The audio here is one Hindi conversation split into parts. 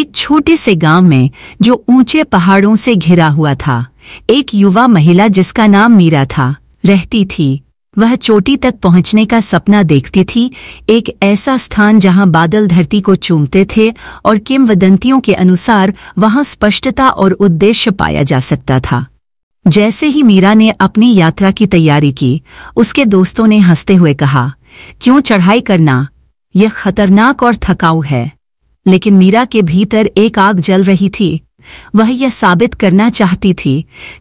एक छोटे से गांव में, जो ऊंचे पहाड़ों से घिरा हुआ था, एक युवा महिला जिसका नाम मीरा था, रहती थी। वह चोटी तक पहुंचने का सपना देखती थी, एक ऐसा स्थान जहां बादल धरती को चूमते थे और किंवदंतियों के अनुसार वहां स्पष्टता और उद्देश्य पाया जा सकता था। जैसे ही मीरा ने अपनी यात्रा की तैयारी की, उसके दोस्तों ने हंसते हुए कहा, क्यों चढ़ाई करना, यह खतरनाक और थकाऊ है। लेकिन मीरा के भीतर एक आग जल रही थी। वह यह साबित करना चाहती थी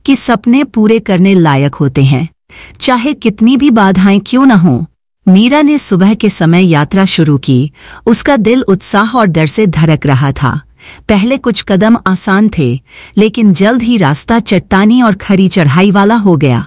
कि सपने पूरे करने लायक होते हैं, चाहे कितनी भी बाधाएं क्यों न हों। मीरा ने सुबह के समय यात्रा शुरू की। उसका दिल उत्साह और डर से धड़क रहा था। पहले कुछ कदम आसान थे, लेकिन जल्द ही रास्ता चट्टानी और खड़ी चढ़ाई वाला हो गया।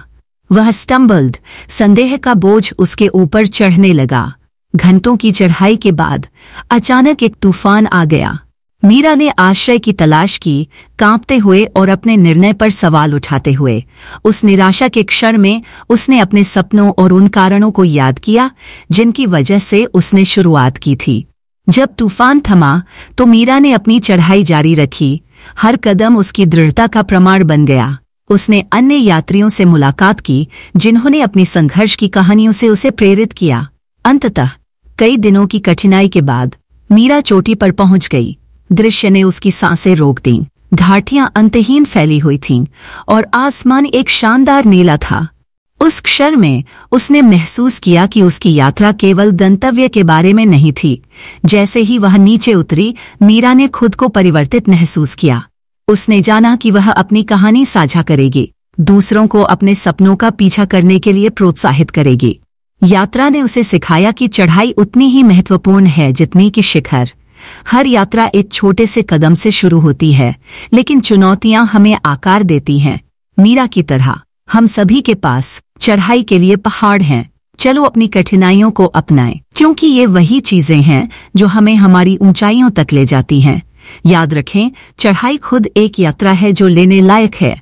वह स्टम्बल्ड, संदेह का बोझ उसके ऊपर चढ़ने लगा। घंटों की चढ़ाई के बाद अचानक एक तूफान आ गया। मीरा ने आश्रय की तलाश की, कांपते हुए और अपने निर्णय पर सवाल उठाते हुए। उस निराशा के क्षण में उसने अपने सपनों और उन कारणों को याद किया जिनकी वजह से उसने शुरुआत की थी। जब तूफान थमा तो मीरा ने अपनी चढ़ाई जारी रखी। हर कदम उसकी दृढ़ता का प्रमाण बन गया। उसने अन्य यात्रियों से मुलाकात की जिन्होंने अपनी संघर्ष की कहानियों से उसे प्रेरित किया। अंततः कई दिनों की कठिनाई के बाद मीरा चोटी पर पहुंच गई। दृश्य ने उसकी सांसें रोक दीं। घाटियां अंतहीन फैली हुई थीं और आसमान एक शानदार नीला था। उस क्षण में उसने महसूस किया कि उसकी यात्रा केवल गंतव्य के बारे में नहीं थी। जैसे ही वह नीचे उतरी, मीरा ने खुद को परिवर्तित महसूस किया। उसने जाना कि वह अपनी कहानी साझा करेगी, दूसरों को अपने सपनों का पीछा करने के लिए प्रोत्साहित करेगी। यात्रा ने उसे सिखाया कि चढ़ाई उतनी ही महत्वपूर्ण है जितनी कि शिखर। हर यात्रा एक छोटे से कदम से शुरू होती है, लेकिन चुनौतियां हमें आकार देती हैं। मीरा की तरह हम सभी के पास चढ़ाई के लिए पहाड़ हैं। चलो अपनी कठिनाइयों को अपनाएं, क्योंकि ये वही चीजें हैं जो हमें हमारी ऊंचाइयों तक ले जाती हैं। याद रखें, चढ़ाई खुद एक यात्रा है जो लेने लायक है।